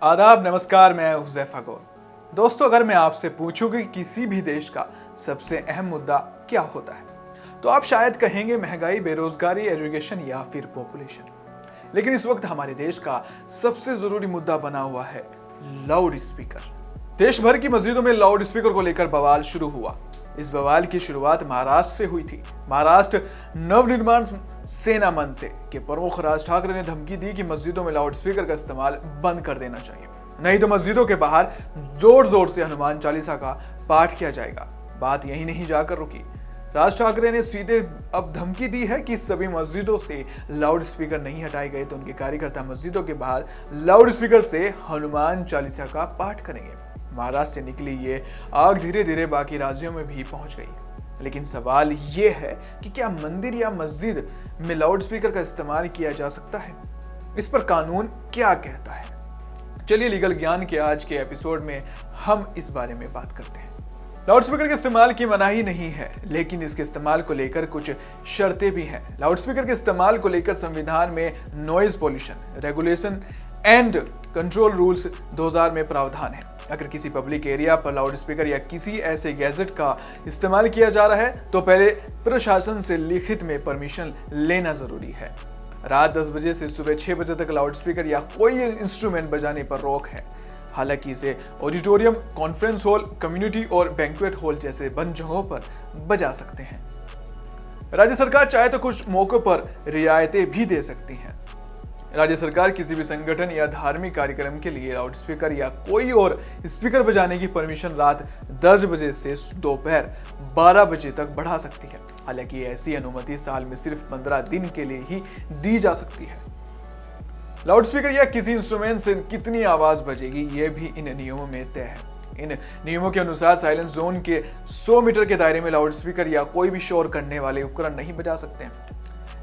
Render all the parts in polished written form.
आदाब, नमस्कार। मैं हुज़ैफा गौर। दोस्तों, अगर मैं आपसे पूछूं कि किसी भी देश का सबसे अहम मुद्दा क्या होता है तो आप शायद कहेंगे महंगाई, बेरोजगारी, एजुकेशन या फिर पॉपुलेशन। लेकिन इस वक्त हमारे देश का सबसे जरूरी मुद्दा बना हुआ है लाउड स्पीकर। देश भर की मस्जिदों में लाउड स्पीकर को लेकर बवाल शुरू हुआ। इस बवाल की शुरुआत महाराष्ट्र से हुई थी। महाराष्ट्र नवनिर्माण सेना मंच के प्रमुख राज ठाकरे ने धमकी दी कि मस्जिदों में लाउड स्पीकर का इस्तेमाल बंद कर देना चाहिए, नहीं तो मस्जिदों के बाहर जोर जोर से हनुमान चालीसा का पाठ किया जाएगा। बात यही नहीं जाकर रुकी। राज ठाकरे ने सीधे अब धमकी दी है कि सभी मस्जिदों से लाउड स्पीकर नहीं हटाए गए तो उनके कार्यकर्ता मस्जिदों के बाहर लाउड स्पीकर से हनुमान चालीसा का पाठ करेंगे। महाराष्ट्र से निकली ये आग धीरे धीरे बाकी राज्यों में भी पहुंच गई। लेकिन सवाल ये है कि क्या मंदिर या मस्जिद में लाउड स्पीकर का इस्तेमाल किया जा सकता है? इस पर कानून क्या कहता है? चलिए, लीगल ज्ञान के आज के एपिसोड में हम इस बारे में बात करते हैं। लाउड स्पीकर के इस्तेमाल की मनाही नहीं है, लेकिन इसके इस्तेमाल को लेकर कुछ शर्तें भी हैं। लाउड स्पीकर के इस्तेमाल को लेकर संविधान में noise pollution regulation and control rules 2000 में प्रावधान है। अगर किसी पब्लिक एरिया पर लाउड स्पीकर या किसी ऐसे गैजेट का इस्तेमाल किया जा रहा है तो पहले प्रशासन से लिखित में परमिशन लेना जरूरी है। रात 10 बजे से सुबह 6 बजे तक लाउड स्पीकर या कोई इंस्ट्रूमेंट बजाने पर रोक है। हालांकि इसे ऑडिटोरियम, कॉन्फ्रेंस हॉल, कम्युनिटी और बैंक्वेट हॉल जैसे बंद जगहों पर बजा सकते हैं। राज्य सरकार चाहे तो कुछ मौकों पर रियायतें भी दे सकती है। राज्य सरकार किसी भी संगठन या धार्मिक कार्यक्रम के लिए लाउड स्पीकर या कोई और स्पीकर बजाने की परमिशन रात 10 बजे से दोपहर 12 बजे तक बढ़ा सकती है। हालांकि ऐसी अनुमति साल में सिर्फ 15 दिन के लिए ही दी जा सकती है। लाउड स्पीकर या किसी इंस्ट्रूमेंट से कितनी आवाज बजेगी ये भी इन नियमों में तय है। इन नियमों के अनुसार साइलेंस जोन के 100 मीटर के दायरे में लाउड स्पीकर या कोई भी शोर करने वाले उपकरण नहीं बजा सकते हैं,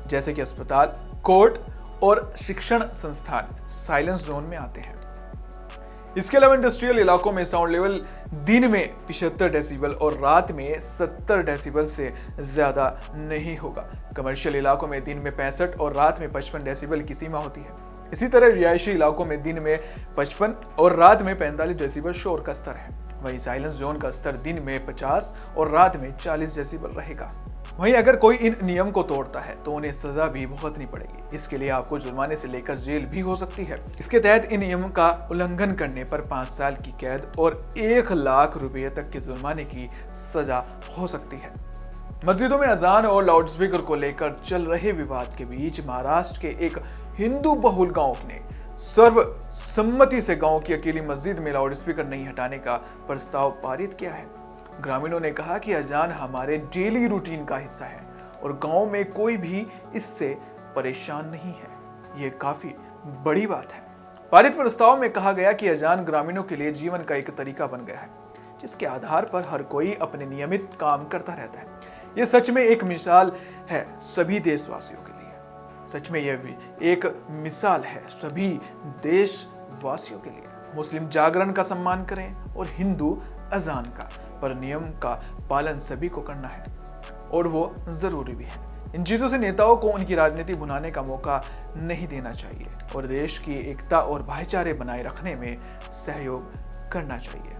जैसे कि अस्पताल, कोर्ट और शिक्षण संस्थान साइलेंस जोन में आते हैं। इसके अलावा इंडस्ट्रियल इलाकों में साउंड लेवल दिन में 75 डेसिबल और रात में 70 डेसिबल से ज्यादा नहीं होगा। कमर्शियल इलाकों में दिन में 65 और रात में 55 डेसिबल की सीमा होती है। इसी तरह रिहायशी इलाकों में दिन में 55 और रात में 45 डेसिबल शोर का स्तर है। वहीं साइलेंस जोन का स्तर दिन में 50 और रात में 40 डेसिबल रहेगा। वहीं अगर कोई इन नियम को तोड़ता है तो उन्हें सजा भी भुगतनी पड़ेगी। इसके लिए आपको जुर्माने से लेकर जेल भी हो सकती है। इसके तहत इन नियमों का उल्लंघन करने पर 5 साल की कैद और 1 लाख रुपए तक के जुर्माने की सजा हो सकती है। मस्जिदों में अजान और लाउड स्पीकर को लेकर चल रहे विवाद के बीच महाराष्ट्र के एक हिंदू बहुल गांव ने सर्वसम्मति से गांव की अकेली मस्जिद में लाउड स्पीकर नहीं हटाने का प्रस्ताव पारित किया है। ग्रामीणों ने कहा कि अजान हमारे डेली रूटीन का हिस्सा है और गांव में कोई भी इससे परेशान नहीं है। ये काफी बड़ी बात है। पारित प्रस्ताव में कहा गया कि अजान ग्रामीणों के लिए जीवन का एक तरीका बन गया है, जिसके आधार पर हर कोई अपने नियमित काम करता रहता है। ये सच में एक मिसाल है सभी देशवासियों के लिए। सच में यह भी एक मिसाल है सभी देशवासियों के लिए। मुस्लिम जागरण का सम्मान करें और हिंदू अजान का, पर नियम का पालन सभी को करना है और वो जरूरी भी है। इन चीजों से नेताओं को उनकी राजनीति भुनाने का मौका नहीं देना चाहिए और देश की एकता और भाईचारे बनाए रखने में सहयोग करना चाहिए।